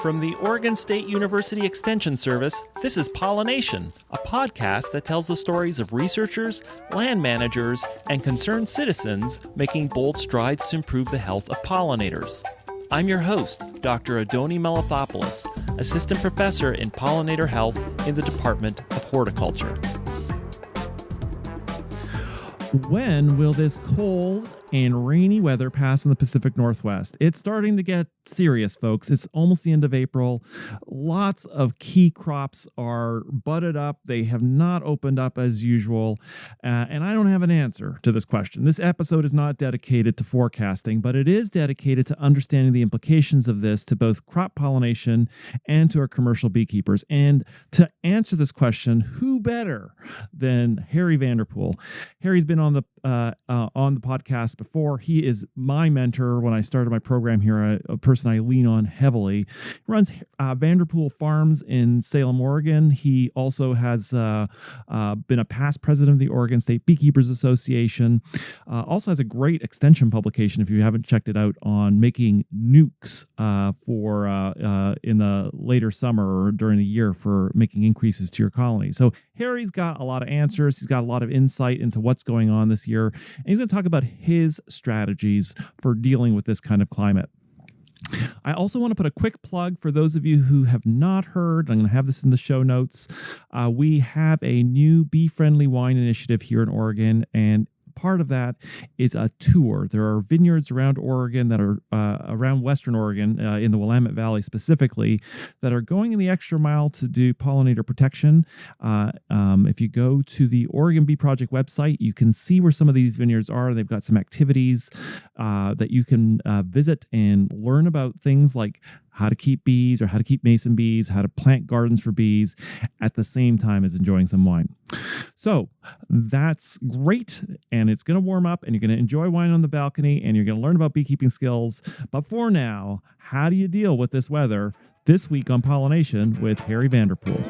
From the Oregon State University Extension Service, this is Pollination, a podcast that tells the stories of researchers, land managers, and concerned citizens making bold strides to improve the health of pollinators. I'm your host, Dr. Adoni Melithopoulos, Assistant Professor in Pollinator Health in the Department of Horticulture. When will this cold and rainy weather pass in the Pacific Northwest? It's starting to get serious, folks. It's almost the end of April. Lots of key crops are budded up. They have not opened up as usual. And I don't have an answer to this question. This episode is not dedicated to forecasting, but it is dedicated to understanding the implications of this to both crop pollination and to our commercial beekeepers. And to answer this question, who better than Harry Vanderpool? Harry's been on the podcast before. He is my mentor when I started my program here, a person I lean on heavily. He runs Vanderpool Farms in Salem, Oregon. He also has been a past president of the Oregon State Beekeepers Association. Also has a great extension publication, if you haven't checked it out, on making nukes for in the later summer or during the year for making increases to your colony. So Harry's got a lot of answers. He's got a lot of insight into what's going on this year. And he's going to talk about his strategies for dealing with this kind of climate. I also want to put a quick plug for those of you who have not heard. I'm going to have this in the show notes. We have a new bee-friendly wine initiative here in Oregon, and part of that is a tour. There are vineyards around Oregon that are around Western Oregon, in the Willamette Valley specifically, that are going in the extra mile to do pollinator protection. If you go to the Oregon Bee Project website, you can see where some of these vineyards are. They've got some activities that you can visit and learn about things like how to keep bees or how to keep mason bees, how to plant gardens for bees at the same time as enjoying some wine. So that's great. And it's going to warm up and you're going to enjoy wine on the balcony and you're going to learn about beekeeping skills. But for now, how do you deal with this weather? This week on Pollination with Harry Vanderpool.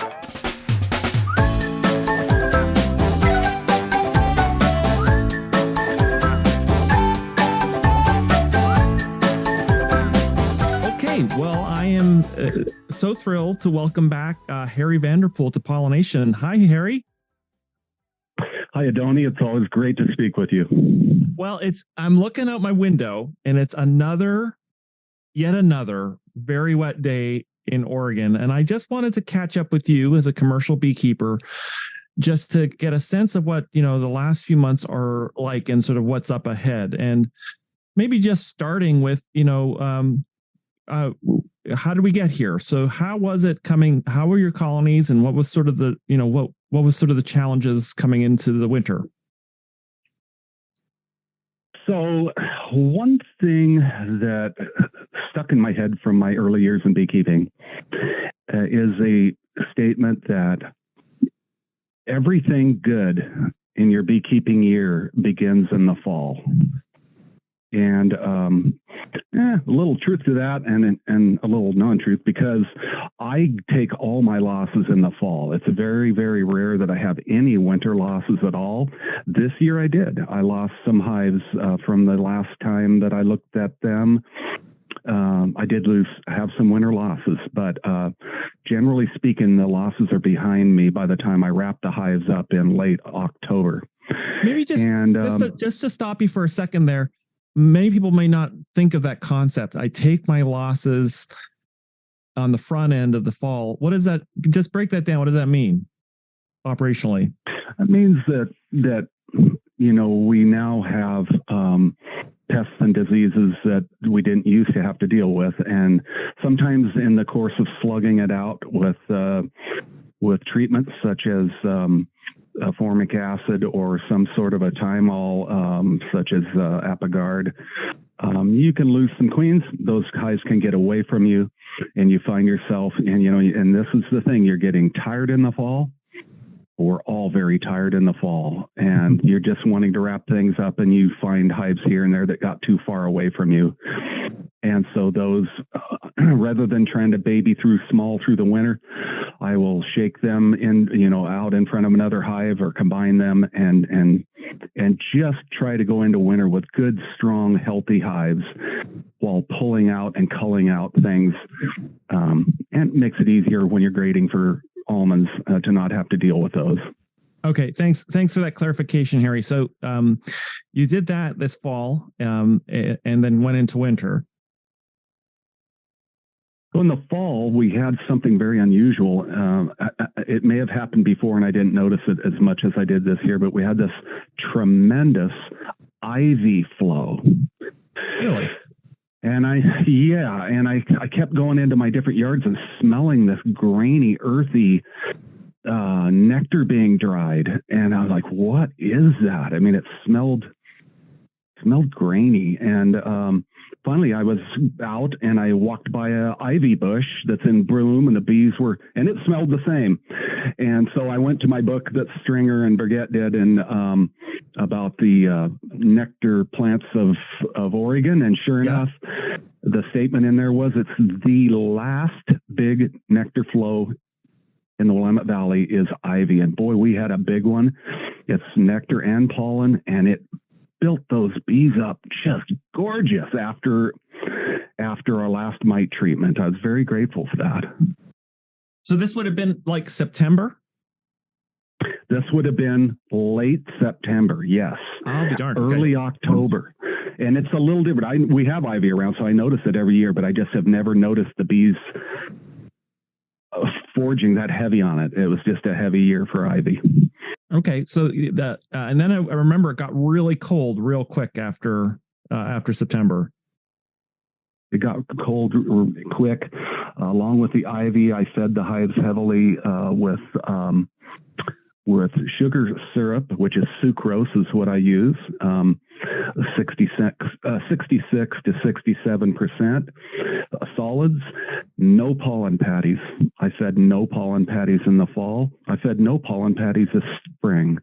Well, I am so thrilled to welcome back Harry Vanderpool to Pollination. Hi, Harry. Hi, Adoni. It's always great to speak with you. Well, I'm looking out my window, and it's yet another very wet day in Oregon. And I just wanted to catch up with you as a commercial beekeeper, just to get a sense of what, the last few months are like and sort of what's up ahead. And maybe just starting with, how did we get here? So how was it coming? How were your colonies, and what was sort of the, what was sort of the challenges coming into the winter? So one thing that stuck in my head from my early years in beekeeping is a statement that everything good in your beekeeping year begins in the fall. And a little truth to that and a little non-truth, because I take all my losses in the fall. It's very, very rare that I have any winter losses at all. This year I did. I lost some hives from the last time that I looked at them. I did have some winter losses, but generally speaking, the losses are behind me by the time I wrap the hives up in late October. Maybe just to stop you for a second there. Many people may not think of that concept. I take my losses on the front end of the fall. What is that? Just break that down. What does that mean operationally? It means that we now have pests and diseases that we didn't used to have to deal with, and sometimes in the course of slugging it out with treatments such as formic acid or some sort of a thymol, such as Apogard, you can lose some queens. Those hives can get away from you, and you find yourself, and this is the thing, you're getting tired in the fall, we're all very tired in the fall, and you're just wanting to wrap things up, and you find hives here and there that got too far away from you. And so those, rather than trying to baby through the winter, I will shake them out in front of another hive or combine them and just try to go into winter with good, strong, healthy hives while pulling out and culling out things. And it makes it easier when you're grading for almonds to not have to deal with those. Okay, thanks for that clarification, Harry. So you did that this fall and then went into winter. So in the fall, we had something very unusual. It may have happened before and I didn't notice it as much as I did this year, but we had this tremendous ivy flow. Really? And I kept going into my different yards and smelling this grainy, earthy nectar being dried. And I was like, what is that? I mean, it smelled grainy. And finally I was out and I walked by a ivy bush that's in bloom, and the bees were, and it smelled the same. And so I went to my book that Stringer and Burgett did about the nectar plants of Oregon. And sure enough, the statement in there was, it's the last big nectar flow in the Willamette Valley is ivy. And boy, we had a big one. It's nectar and pollen, and it built those bees up just gorgeous after our last mite treatment. I was very grateful for that. So this would have been like September? This would have been late September, yes. I'll be darned. Early October. And it's a little different. We have ivy around, so I notice it every year, but I just have never noticed the bees foraging that heavy on it. It was just a heavy year for ivy. Okay, so that and then I remember it got really cold real quick after September. It got cold quick. Along with the ivy, I fed the hives heavily with sugar syrup, which is sucrose, is what I use. 66 to 67%. Solids, no pollen patties. I fed no pollen patties in the fall. I fed no pollen patties this spring.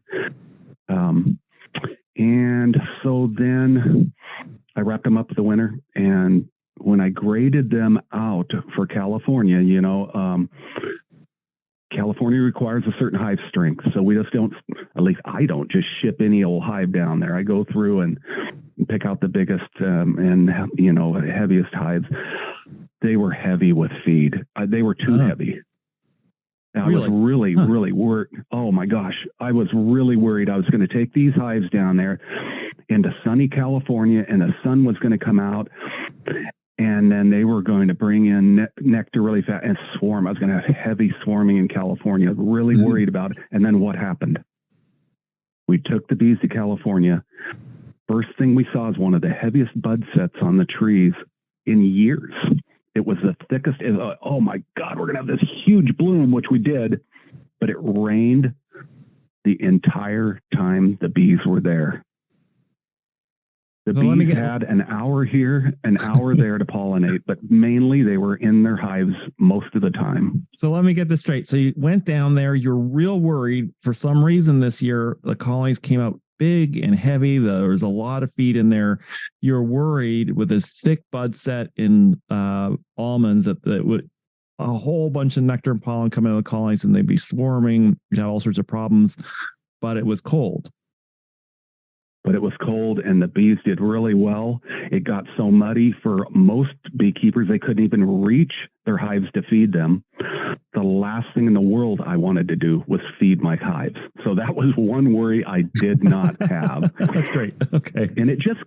And so then I wrapped them up for the winter. And when I graded them out for California, California requires a certain hive strength. So we just don't, at least I don't just ship any old hive down there. I go through and pick out the biggest and heaviest hives. They were heavy with feed. They were too heavy. And I was really worried. Oh my gosh. I was really worried I was going to take these hives down there into sunny California, and the sun was going to come out, and then they were going to bring in nectar really fast and swarm. I was going to have heavy swarming in California. Really worried about it. And then what happened? We took the bees to California. First thing we saw is one of the heaviest bud sets on the trees in years. It was the thickest. Oh my God, we're going to have this huge bloom, which we did, but it rained the entire time the bees were there. The bees had an hour here, an hour there to pollinate, but mainly they were in their hives most of the time. So let me get this straight. So you went down there, you're real worried. For some reason this year, the colonies came out big and heavy. There was a lot of feed in there. You're worried with this thick bud set in almonds that would a whole bunch of nectar and pollen come out of the colonies and they'd be swarming. You'd have all sorts of problems, but it was cold. But it was cold and the bees did really well. It got so muddy for most beekeepers, they couldn't even reach their hives to feed them. The last thing in the world I wanted to do was feed my hives. So that was one worry I did not have. That's great. Okay. And it just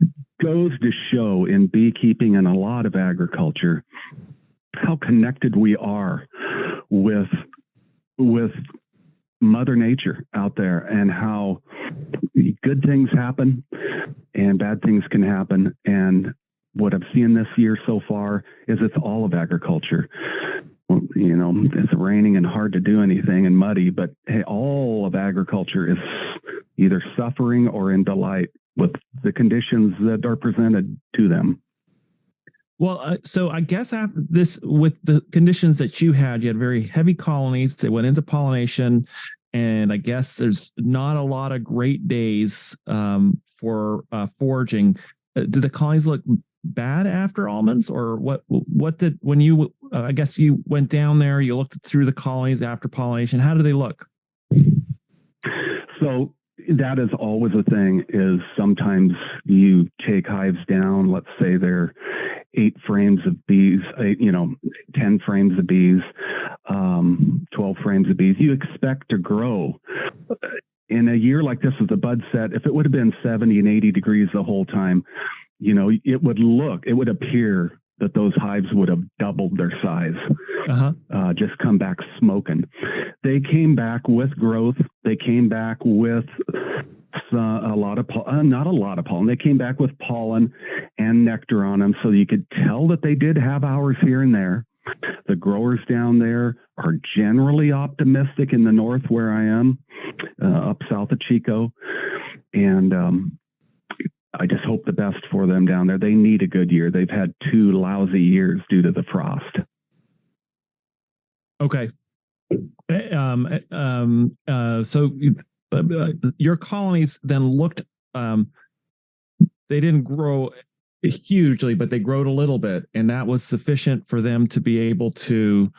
goes to show in beekeeping and a lot of agriculture how connected we are with Mother Nature out there, and how good things happen and bad things can happen. And what I've seen this year so far is it's all of agriculture. It's raining and hard to do anything and muddy, but hey, all of agriculture is either suffering or in delight with the conditions that are presented to them. Well, so I guess after this, with the conditions that you had very heavy colonies. They went into pollination. and I guess there's not a lot of great days for foraging. Did the colonies look bad after almonds, or what did, when you I guess you went down there, you looked through the colonies after pollination, how do they look? So that is always a thing, is sometimes you take hives down, let's say they're 8 frames of bees, 10 frames of bees, 12 frames of bees. You expect to grow. In a year like this with the bud set, if it would have been 70 and 80 degrees the whole time, it would appear that those hives would have doubled their size, just come back smoking. They came back with growth. They came back with not a lot of pollen. They came back with pollen and nectar on them. So you could tell that they did have hours here and there. The growers down there are generally optimistic in the north where I am, up south of Chico. And I just hope the best for them down there. They need a good year. They've had 2 lousy years due to the frost. Okay. So your colonies then looked, they didn't grow hugely, but they growed a little bit, and that was sufficient for them to be able to,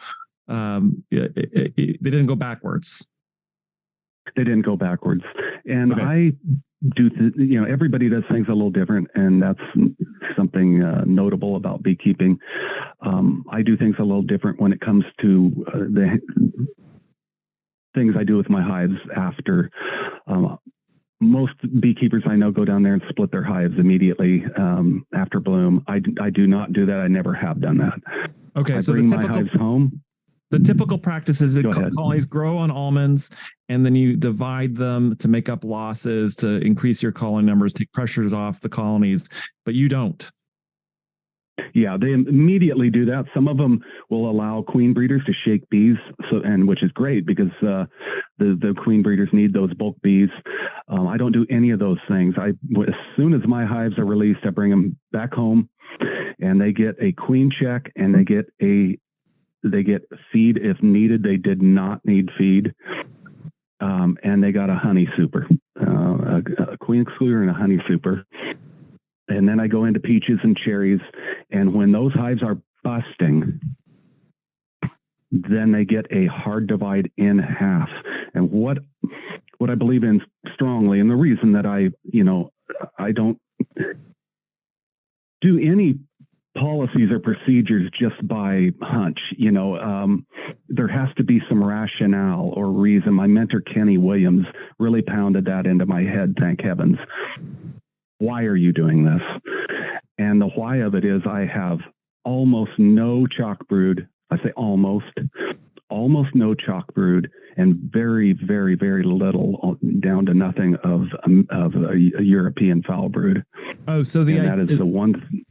they didn't go backwards. They didn't go backwards. And okay. I do, everybody does things a little different, and that's something notable about beekeeping. I do things a little different when it comes to the things I do with my hives after. Most beekeepers I know go down there and split their hives immediately after bloom. I do not do that. I never have done that. Okay, so bring my hives home. The typical practice is that colonies grow on almonds, and then you divide them to make up losses, to increase your colony numbers, take pressures off the colonies, but you don't. Yeah, they immediately do that. Some of them will allow queen breeders to shake bees, which is great because the queen breeders need those bulk bees. I don't do any of those things. As soon as my hives are released, I bring them back home, and they get a queen check, and they get feed if needed. They did not need feed, and they got a honey super, a queen excluder and a honey super. And then I go into peaches and cherries. And when those hives are busting, then they get a hard divide in half. And what I believe in strongly, and the reason that I don't do any policies or procedures just by hunch, there has to be some rationale or reason. My mentor, Kenny Williams, really pounded that into my head, thank heavens. Why are you doing this? And the why of it is I have almost no chalk brood. I say almost no chalk brood, and very, very, very little, down to nothing of a European foul brood. Oh, so that is the one.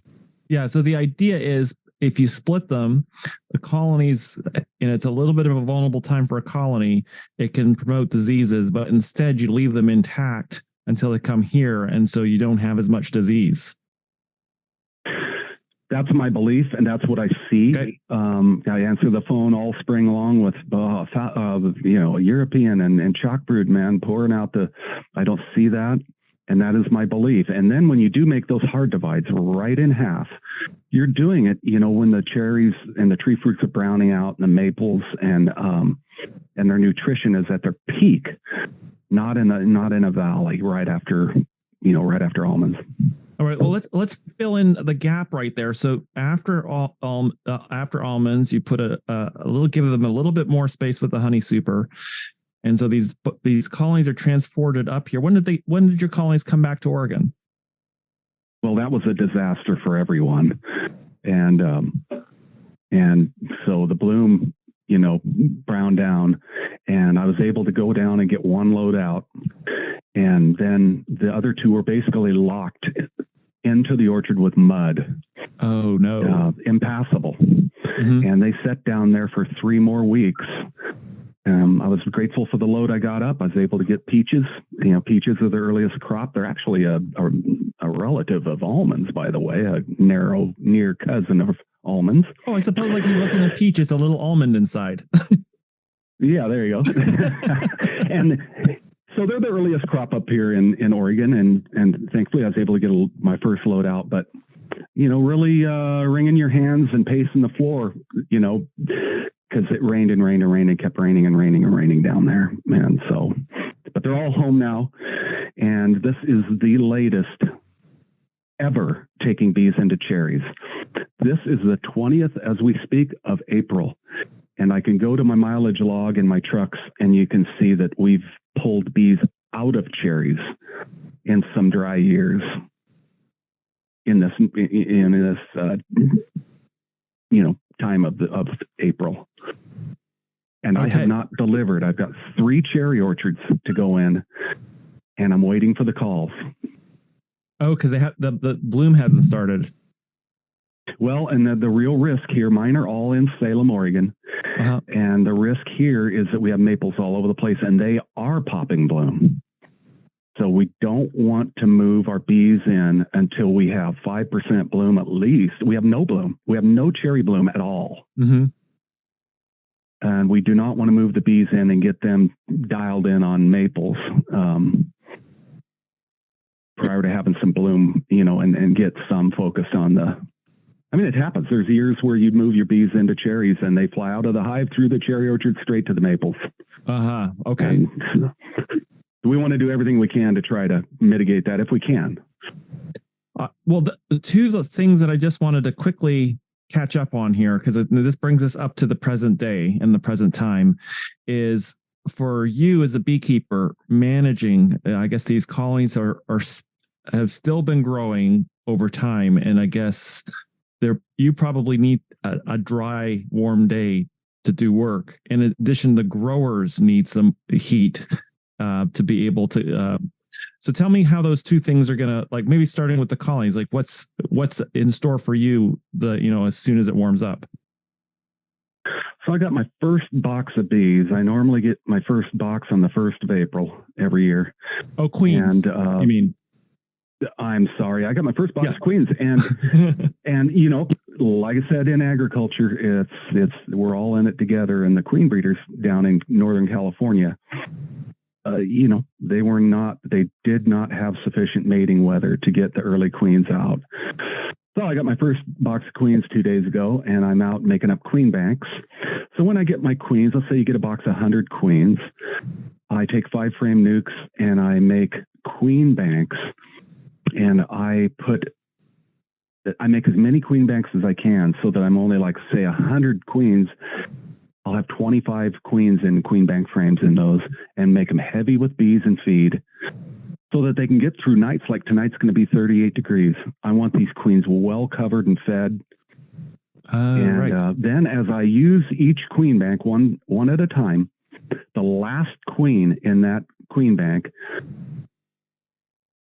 Yeah. So the idea is, if you split them, the colonies, and it's a little bit of a vulnerable time for a colony, it can promote diseases, but instead you leave them intact until they come here, and so you don't have as much disease. That's my belief, and that's what I see. Okay. I answer the phone all spring long with European and chalk brood, man, pouring out I don't see that, and that is my belief. And then when you do make those hard divides right in half, you're doing it, when the cherries and the tree fruits are browning out, and the maples and their nutrition is at their peak. Not in a valley right after almonds. All right. Well, let's fill in the gap right there. So after almonds, you put give them a little bit more space with the honey super, and so these colonies are transported up here. When did your colonies come back to Oregon? Well, that was a disaster for everyone, and so the bloom, brown down, and I was able to go down and get one load out, and then the other 2 were basically locked into the orchard with mud. Oh no. Impassable. Mm-hmm. And they sat down there for 3 more weeks. I was grateful for the load I got up. I was able to get peaches. Peaches are the earliest crop. They're actually a relative of almonds, by the way, a near cousin of almonds. Oh, I suppose like you look in a peach, it's a little almond inside. Yeah, there you go. And so they're the earliest crop up here in Oregon, and thankfully I was able to get my first load out. But really wringing your hands and pacing the floor, because it rained and rained and rained and kept raining and raining and raining down there, man. So, but they're all home now, and this is the latest ever taking bees into cherries. This is the 20th as we speak of April. And I can go to my mileage log in my trucks, and you can see that we've pulled bees out of cherries in some dry years in this time of April. And I have not delivered. I've got 3 cherry orchards to go in, and I'm waiting for the calls. Oh, because they have the bloom hasn't started. Well, and the real risk here, mine are all in Salem, Oregon. Uh-huh. And the risk here is that we have maples all over the place, and they are popping bloom. So we don't want to move our bees in until we have 5% bloom at least. We have no bloom. We have no cherry bloom at all. Mm-hmm. And we do not want to move the bees in and get them dialed in on maples prior to having some bloom, and get some focused on it happens. There's years where you move your bees into cherries and they fly out of the hive through the cherry orchard straight to the maples. Uh-huh. Okay. And we want to do everything we can to try to mitigate that if we can. Well, the 2 things that I just wanted to quickly catch up on here, because this brings us up to the present day and the present time, is for you as a beekeeper managing, I guess these colonies have still been growing over time. And I guess you probably need a dry, warm day to do work. In addition, the growers need some heat to be able to. So tell me how those 2 things are gonna, like, maybe starting with the colonies, like what's in store for you as soon as it warms up. So I got my first box of bees. I normally get my first box on the 1st of April every year. Oh, queens. And you mean? I'm sorry. I got my first box of queens, and like I said, in agriculture, we're all in it together. And the queen breeders down in Northern California, they did not have sufficient mating weather to get the early queens out. So I got my first box of queens 2 days ago, and I'm out making up queen banks. So when I get my queens, let's say you get a box of 100 queens, I take 5 frame nukes and I make queen banks. And I make as many queen banks as I can, so that I'm only, like, say 100 queens. I'll have 25 queens in queen bank frames in those, and make them heavy with bees and feed, so that they can get through nights like tonight's going to be 38 degrees. I want these queens well covered and fed. Then as I use each queen bank one at a time, the last queen in that queen bank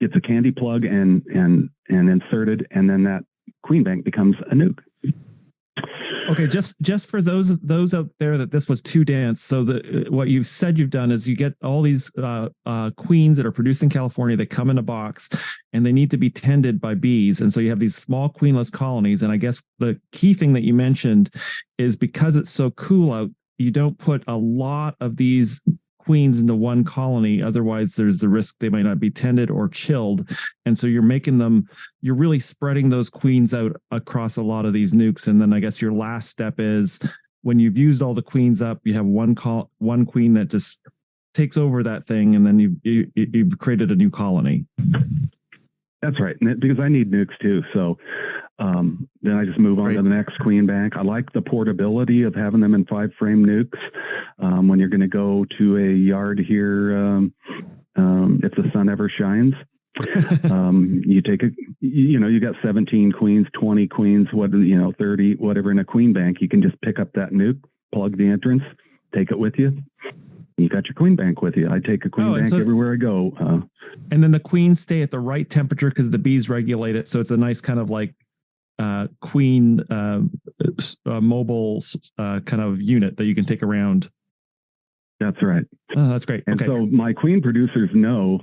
gets a candy plug and inserted, and then that queen bank becomes a nuke. Okay, just for those out there that this was too dense. So what you've said you've done is you get all these queens that are produced in California. They come in a box, and they need to be tended by bees. And so you have these small queenless colonies. And I guess the key thing that you mentioned is, because it's so cool out, you don't put a lot of these queens into one colony. Otherwise, there's the risk they might not be tended or chilled. And so you're really spreading those queens out across a lot of these nukes. And then I guess your last step is, when you've used all the queens up, you have one queen that just takes over that thing, and then you've created a new colony. That's right, because I need nukes too. So then I just move on to the next queen bank. I like the portability of having them in 5 frame nukes. When you're going to go to a yard here, if the sun ever shines, you take you got 17 queens, 20 queens, 30, whatever in a queen bank. You can just pick up that nuke, plug the entrance, take it with you. You got your queen bank with you. I take a queen bank everywhere I go. And then the queens stay at the right temperature because the bees regulate it. So it's a nice kind of like queen mobile kind of unit that you can take around. That's right. Oh, that's great. And so my queen producers know,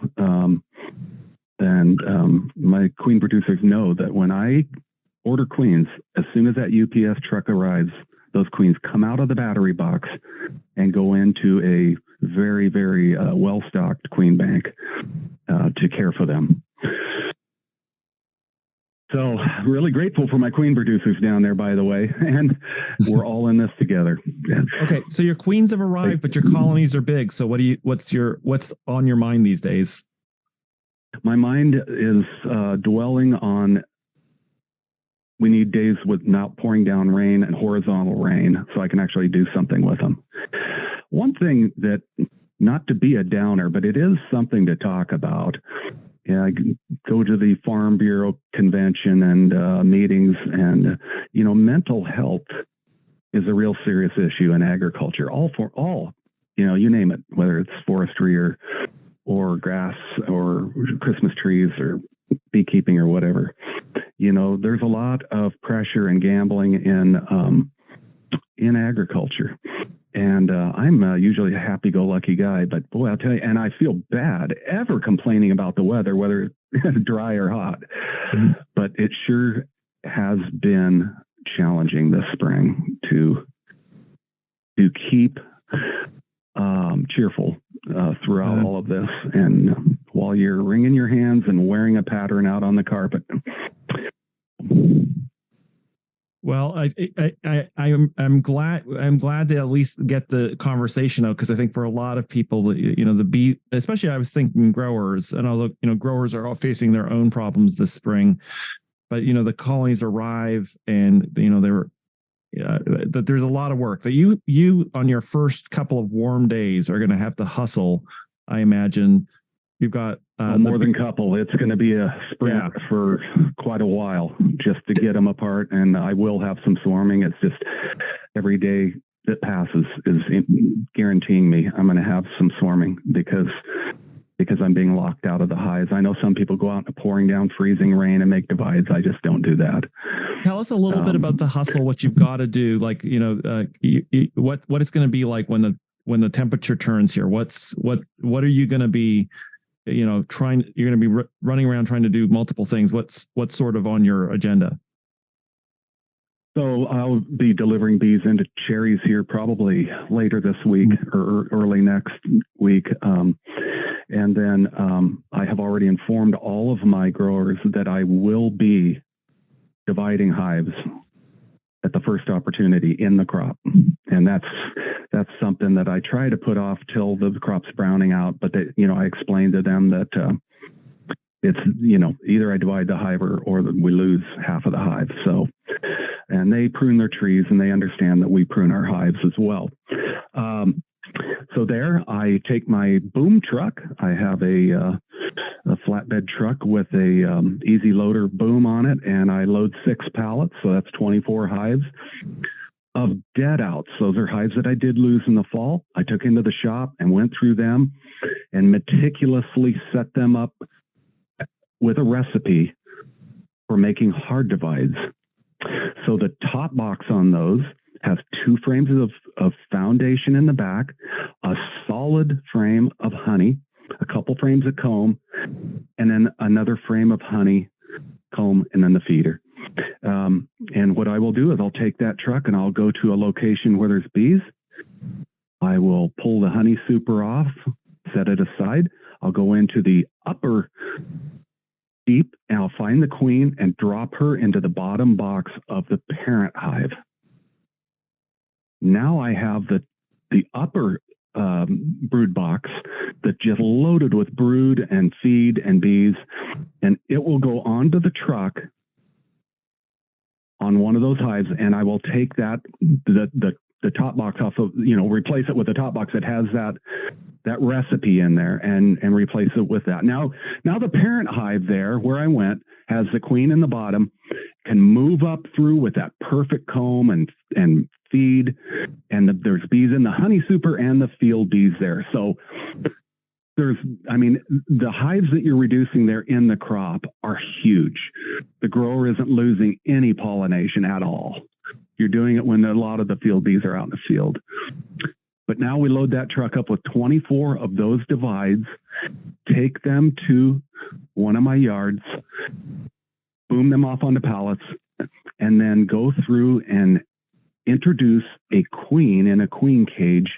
my queen producers know that when I order queens, as soon as that UPS truck arrives, those queens come out of the battery box and go into a very, very well-stocked queen bank to care for them. So really grateful for my queen producers down there, by the way, and we're all in this together. Okay, so your queens have arrived, but your colonies are big. So what's on your mind these days? My mind is dwelling on, we need days with not pouring down rain and horizontal rain so I can actually do something with them. One thing that, not to be a downer, but it is something to talk about. Yeah, I go to the Farm Bureau convention and meetings, and mental health is a real serious issue in agriculture. You name it, whether it's forestry or grass or Christmas trees or beekeeping or whatever. There's a lot of pressure and gambling in agriculture. And I'm usually a happy-go-lucky guy, but boy, I'll tell you, and I feel bad ever complaining about the weather, whether it's dry or hot. Mm-hmm. But it sure has been challenging this spring to keep cheerful throughout all of this. And while you're wringing your hands and wearing a pattern out on the carpet. Well, I'm glad to at least get the conversation out, because I think for a lot of people, the bee, especially I was thinking growers, and although growers are all facing their own problems this spring, but the colonies arrive, and that there's a lot of work that you on your first couple of warm days are going to have to hustle. I imagine you've got more than couple. It's going to be a sprint for quite a while just to get them apart. And I will have some swarming. It's just every day that passes is guaranteeing me I'm going to have some swarming because I'm being locked out of the hives. I know some people go out in the pouring down freezing rain and make divides. I just don't do that. Tell us a little bit about the hustle, what you've got to do. Like, what it's going to be like when the temperature turns here. What are you going to be you're going to be running around trying to do multiple things. What's sort of on your agenda? So I'll be delivering bees into cherries here probably later this week or early next week. And then I have already informed all of my growers that I will be dividing hives at the first opportunity in the crop. And that's something that I try to put off till the crop's browning out. But I explained to them that it's, either I divide the hive or we lose half of the hive. So, and they prune their trees and they understand that we prune our hives as well. So there I take my boom truck. I have a flatbed truck with a easy loader boom on it, and I load 6 pallets. So that's 24 hives of dead outs. Those are hives that I did lose in the fall. I took into the shop and went through them and meticulously set them up with a recipe for making hard divides. So the top box on those has 2 frames of foundation in the back, a solid frame of honey, a couple frames of comb, and then another frame of honey, comb, and then the feeder. And what I will do is I'll take that truck and I'll go to a location where there's bees. I will pull the honey super off, set it aside. I'll go into the upper deep and I'll find the queen and drop her into the bottom box of the parent hive. Now I have the upper brood box that's just loaded with brood and feed and bees, and it will go onto the truck on one of those hives, and I will take that the top box off of, replace it with a top box that has that recipe in there and replace it with that. Now the parent hive there where I went has the queen in the bottom, can move up through with that perfect comb and feed, and there's bees in the honey super and the field bees there. So the hives that you're reducing there in the crop are huge. The grower isn't losing any pollination at all. You're doing it when a lot of the field bees are out in the field. But now we load that truck up with 24 of those divides, take them to one of my yards, boom them off onto pallets, and then go through and introduce a queen in a queen cage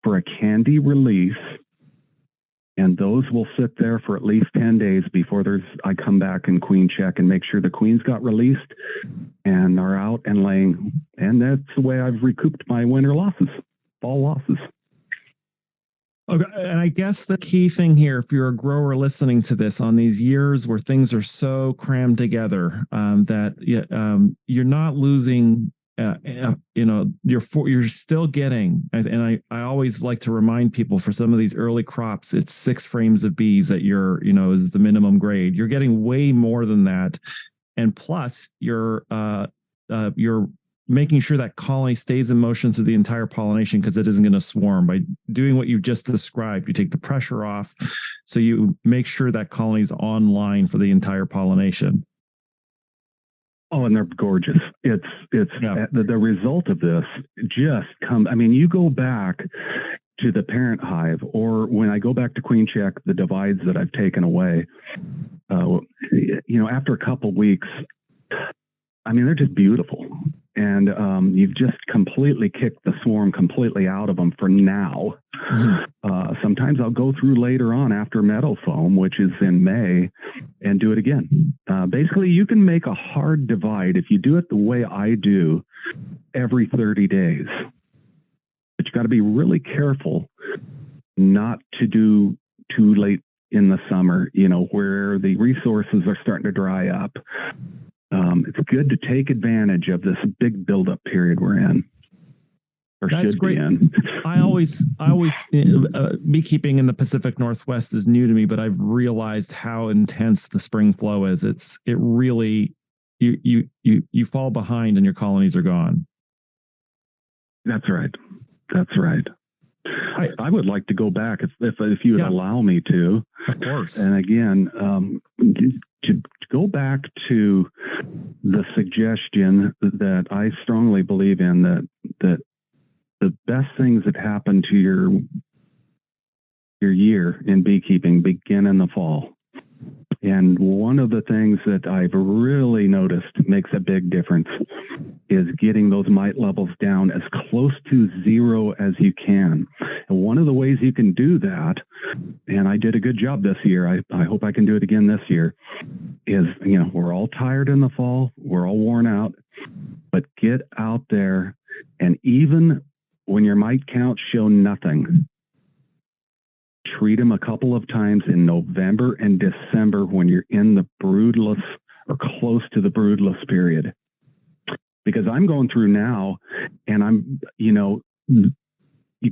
for a candy release. And those will sit there for at least 10 days before I come back and queen check and make sure the queens got released and are out and laying. And that's the way I've recouped my winter losses, fall losses. Okay. And I guess the key thing here, if you're a grower listening to this on these years where things are so crammed together, that you're not losing, you're still getting, and I always like to remind people for some of these early crops, it's 6 frames of bees that is the minimum grade. You're getting way more than that. And plus you're making sure that colony stays in motion through the entire pollination, because it isn't going to swarm. By doing what you just described, you take the pressure off, so you make sure that colony's online for the entire pollination. Oh, and they're gorgeous. It's the result of this just comes. I mean, you go back to the parent hive, or when I go back to queen check the divides that I've taken away, after a couple weeks, I mean, they're just beautiful. And you've just completely kicked the swarm completely out of them for now. Mm-hmm. Sometimes I'll go through later on after meadow foam, which is in May, and do it again. Basically, you can make a hard divide if you do it the way I do every 30 days. But you got to be really careful not to do too late in the summer, where the resources are starting to dry up. It's good to take advantage of this big buildup period we're in. That's great. I always beekeeping in the Pacific Northwest is new to me, but I've realized how intense the spring flow is. It really, you fall behind and your colonies are gone. That's right. I would like to go back if you would allow me to. Of course. And again, to go back to the suggestion that I strongly believe in, that the best things that happen to your year in beekeeping begin in the fall. And one of the things that I've really noticed makes a big difference is getting those mite levels down as close to zero as you can. And one of the ways you can do that, and I did a good job this year, I hope I can do it again this year, is, we're all tired in the fall, we're all worn out, but get out there, and even when your mite counts show nothing, treat them a couple of times in November and December when you're in the broodless or close to the broodless period. Because I'm going through now, and I'm, you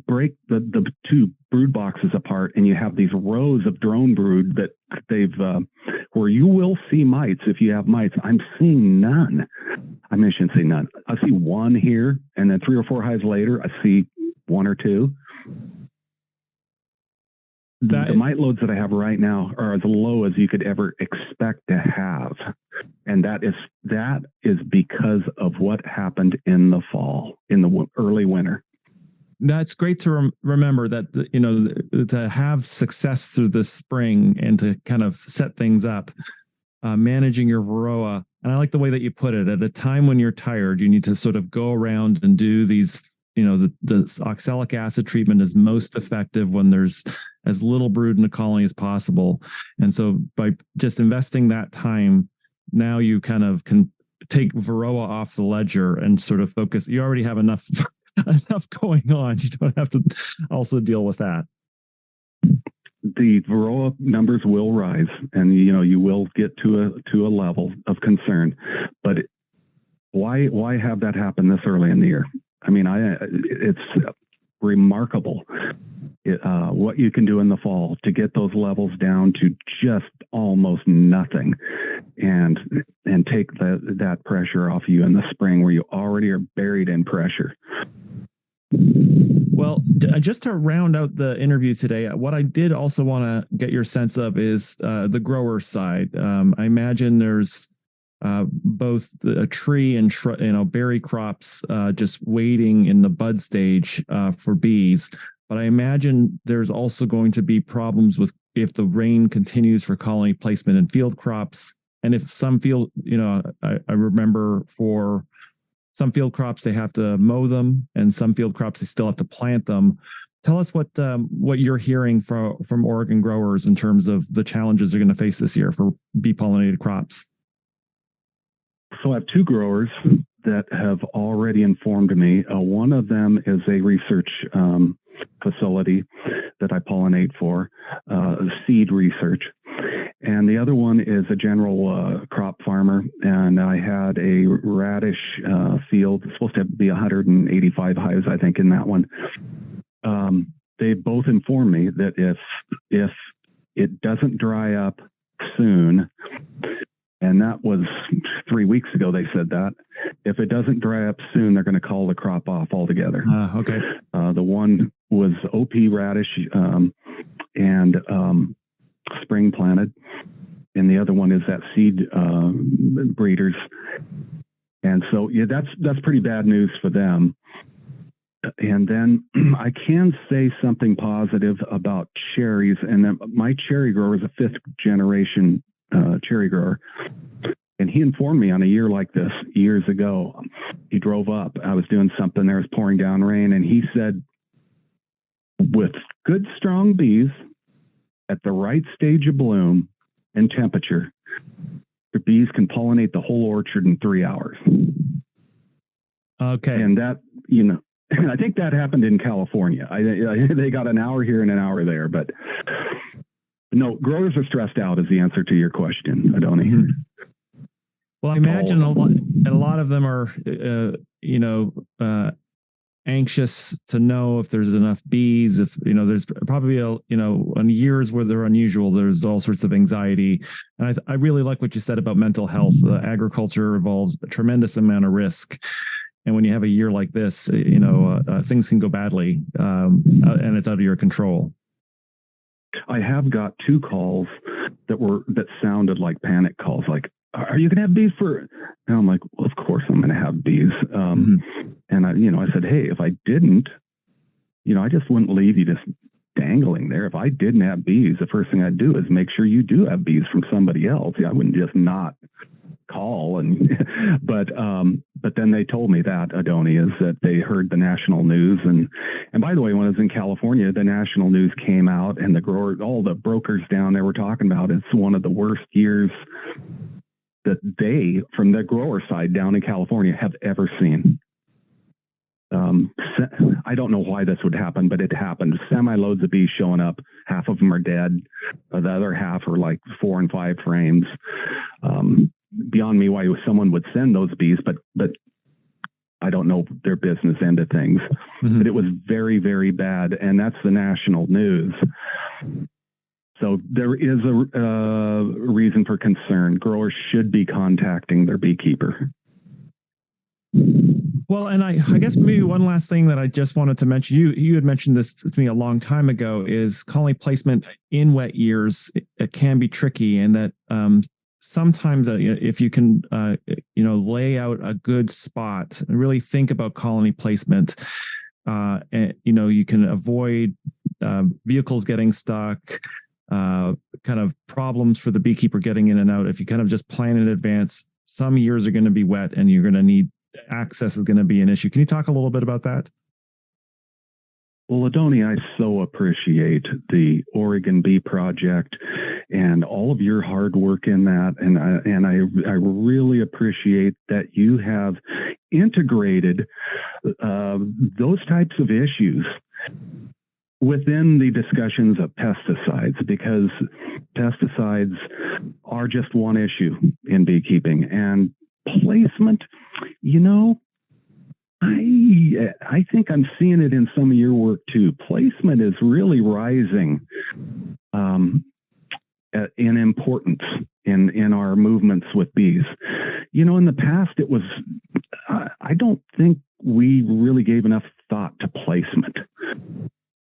break the 2 brood boxes apart, and you have these rows of drone brood that they've, where you will see mites if you have mites. I'm seeing none. I mean, I shouldn't say none. I see 1 here, and then 3 or 4 hives later, I see 1 or 2. The mite loads that I have right now are as low as you could ever expect to have. And that is because of what happened in the fall, in the early winter. That's great to remember that, to have success through the spring and to kind of set things up, managing your varroa. And I like the way that you put it. At a time when you're tired, you need to sort of go around and do these, the oxalic acid treatment is most effective when there's as little brood in a colony as possible. And so by just investing that time, now you kind of can take varroa off the ledger and sort of focus. You already have enough going on. You don't have to also deal with that. The varroa numbers will rise, and you will get to a level of concern. But why have that happen this early in the year? I mean, it's remarkable what you can do in the fall to get those levels down to just almost nothing, and take that pressure off you in the spring where you already are buried in pressure. Well, just to round out the interview today, what I did also want to get your sense of is the grower side. I imagine there's both a tree and berry crops just waiting in the bud stage for bees. But I imagine there's also going to be problems with if the rain continues for colony placement in field crops. And if some field, I remember for some field crops, they have to mow them, and some field crops, they still have to plant them. Tell us what you're hearing from Oregon growers in terms of the challenges they're going to face this year for bee pollinated crops. So I have two growers that have already informed me. One of them is a research facility that I pollinate for, seed research. And the other one is a general crop farmer. And I had a radish field. It's supposed to be 185 hives, I think, in that one. They both informed me that if it doesn't dry up soon, and that was 3 weeks ago, they said that. If it doesn't dry up soon, they're going to call the crop off altogether. Okay. The one was OP radish and spring planted, and the other one is that seed breeders. And so, yeah, that's pretty bad news for them. And then I can say something positive about cherries, and then my cherry grower is a fifth generation cherry grower. And he informed me on a year like this years ago. He drove up. I was doing something. There was pouring down rain. And he said, with good, strong bees at the right stage of bloom and temperature, the bees can pollinate the whole orchard in 3 hours. Okay. And that, I think that happened in California. They got an hour here and an hour there. But no, growers are stressed out is the answer to your question, Adoni. Mm-hmm. Well, I imagine a lot of them are, anxious to know if there's enough bees. If there's probably on years where they're unusual, there's all sorts of anxiety. And I really like what you said about mental health. Agriculture involves a tremendous amount of risk, and when you have a year like this, things can go badly, and it's out of your control. I have got two calls that sounded like panic calls, like, are you going to have bees for? And I'm like, well, of course I'm going to have bees. And I said, hey, if I didn't, I just wouldn't leave you just dangling there. If I didn't have bees, the first thing I'd do is make sure you do have bees from somebody else. I wouldn't just not call. But then they told me that, Adoni, is that they heard the national news. And by the way, when I was in California, the national news came out, and all the brokers down there were talking about it's one of the worst years that they, from the grower side down in California, have ever seen. I don't know why this would happen, but it happened. Semi-loads of bees showing up. Half of them are dead. The other half are like 4 and 5 frames. Beyond me why someone would send those bees, but I don't know their business end of things. Mm-hmm. But it was very, very bad, and that's the national news. So there is a reason for concern. Growers should be contacting their beekeeper. Well, and I guess maybe one last thing that I just wanted to mention, you had mentioned this to me a long time ago, is colony placement in wet years. It can be tricky, and that sometimes if you can, lay out a good spot and really think about colony placement, and, you can avoid vehicles getting stuck, kind of problems for the beekeeper getting in and out. If you kind of just plan in advance, some years are going to be wet and you're going to need access is going to be an issue. Can you talk a little bit about that? Well, Adoni, I so appreciate the Oregon Bee Project and all of your hard work in that. And I really appreciate that you have integrated those types of issues within the discussions of pesticides, because pesticides are just one issue in beekeeping. And placement, I think I'm seeing it in some of your work too. Placement is really rising in importance in our movements with bees. In the past, it was, I don't think we really gave enough thought to placement.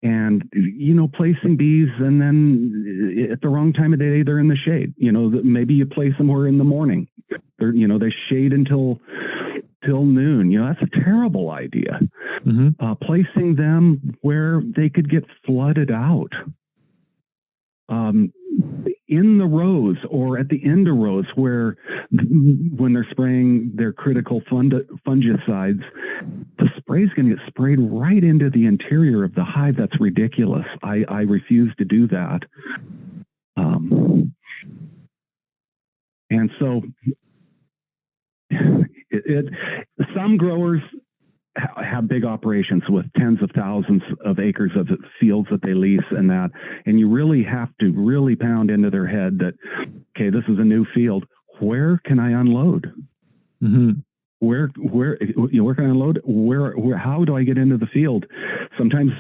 And, placing bees, and then at the wrong time of day, they're in the shade. Maybe you place them where in the morning. They shade until noon. That's a terrible idea. Mm-hmm. Placing them where they could get flooded out. in the rows or at the end of rows where when they're spraying their critical fungicides, the spray is going to get sprayed right into the interior of the hive. That's ridiculous. I refuse to do that. And so some growers have big operations with tens of thousands of acres of fields that they lease and that, and you really have to really pound into their head that, okay, this is a new field. Where can I unload? Mm-hmm. Where can I unload? Where? How do I get into the field? Sometimes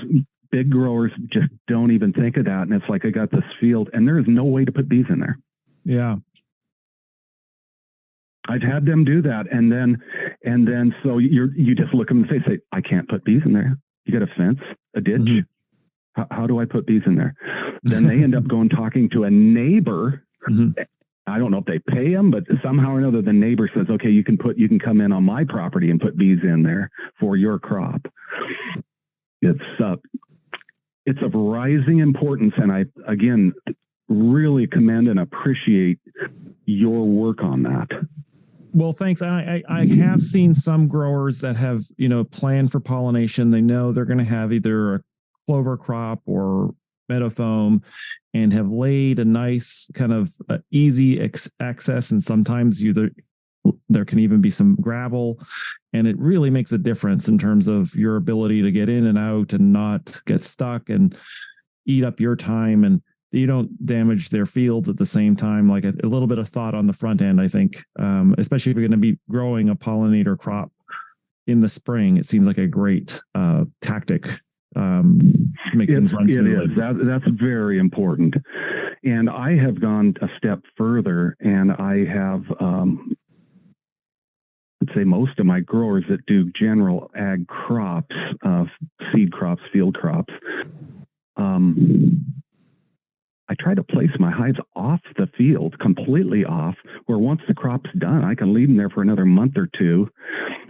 big growers just don't even think of that, and it's like, I got this field, and there is no way to put bees in there. Yeah. I've had them do that, and then so you just look them in the face, say, I can't put bees in there. You got a fence, a ditch. Mm-hmm. How do I put bees in there? Then they end up going talking to a neighbor. Mm-hmm. I don't know if they pay them, but somehow or another, the neighbor says, okay, you can come in on my property and put bees in there for your crop. It's of rising importance, and I again really commend and appreciate your work on that. Well, thanks. I have seen some growers that have, planned for pollination. They know they're going to have either a clover crop or meadow foam and have laid a nice kind of easy access. And sometimes there can even be some gravel, and it really makes a difference in terms of your ability to get in and out and not get stuck and eat up your time, and you don't damage their fields at the same time. Like a little bit of thought on the front end, I think, especially if you're going to be growing a pollinator crop in the spring, it seems like a great tactic. Make things run smoothly. It is. That's very important. And I have gone a step further, and I have, I'd say most of my growers that do general ag crops, seed crops, field crops, I try to place my hives off the field, completely off, where once the crop's done, I can leave them there for another month or two,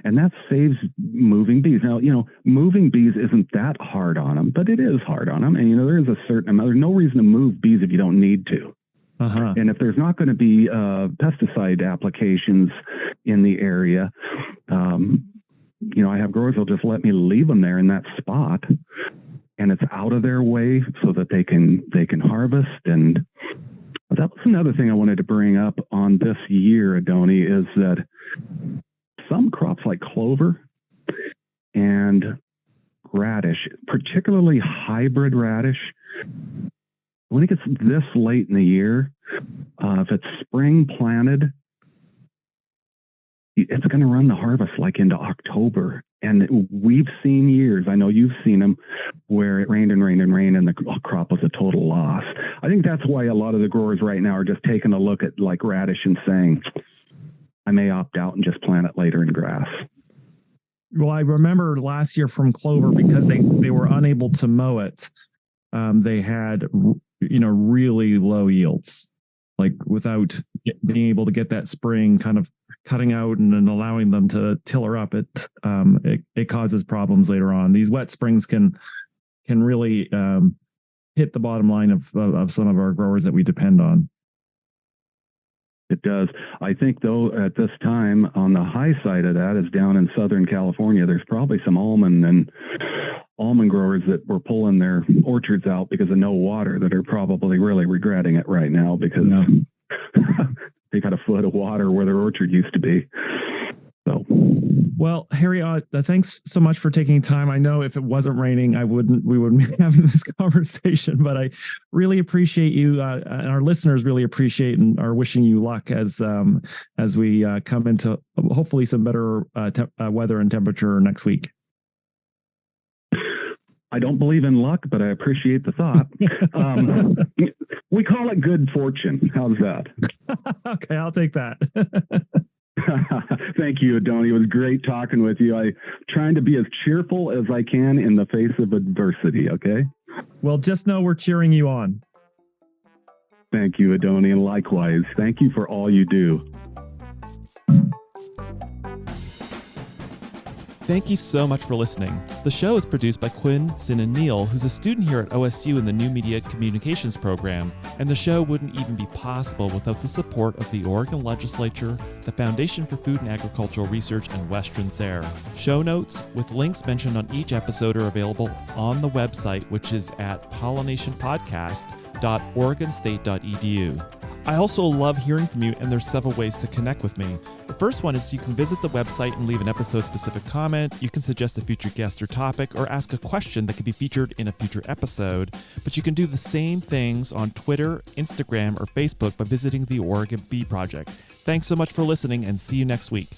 and that saves moving bees. Now, moving bees isn't that hard on them, but it is hard on them, and there is a certain amount. There's no reason to move bees if you don't need to. Uh-huh. And if there's not going to be pesticide applications in the area, I have growers that'll just let me leave them there in that spot, and it's out of their way so that they can harvest. And that was another thing I wanted to bring up on this year, Adoni, is that some crops like clover and radish, particularly hybrid radish, when it gets this late in the year, if it's spring planted, it's going to run the harvest like into October. And we've seen years, I know you've seen them, where it rained and rained and rained and the crop was a total loss. I think that's why a lot of the growers right now are just taking a look at like radish and saying, I may opt out and just plant it later in grass. Well, I remember last year from clover, because they were unable to mow it, they had, really low yields, like without being able to get that spring kind of cutting out and then allowing them to tiller up, it causes problems later on. These wet springs can really hit the bottom line of some of our growers that we depend on. It does. I think, though, at this time, on the high side of that is down in Southern California. There's probably some almond growers that were pulling their orchards out because of no water that are probably really regretting it right now because they got a foot of water where their orchard used to be. So, well, Harry, thanks so much for taking time. I know if it wasn't raining, we wouldn't be having this conversation, but I really appreciate you, and our listeners really appreciate and are wishing you luck as we come into hopefully some better weather and temperature next week. I don't believe in luck, but I appreciate the thought. We call it good fortune. How's that? Okay, I'll take that. Thank you, Adoni. It was great talking with you. I'm trying to be as cheerful as I can in the face of adversity, okay? Well, just know we're cheering you on. Thank you, Adoni, and likewise. Thank you. Thank you for all you do. Thank you so much for listening. The show is produced by Quinn Sin and Neal, who's a student here at OSU in the New Media Communications program, and the show wouldn't even be possible without the support of the Oregon Legislature, the Foundation for Food and Agricultural Research, and Western SARE. Show notes with links mentioned on each episode are available on the website, which is at pollinationpodcast.oregonstate.edu. I also love hearing from you, and there's several ways to connect with me. The first one is you can visit the website and leave an episode-specific comment. You can suggest a future guest or topic, or ask a question that could be featured in a future episode. But you can do the same things on Twitter, Instagram, or Facebook by visiting the Oregon Bee Project. Thanks so much for listening, and see you next week.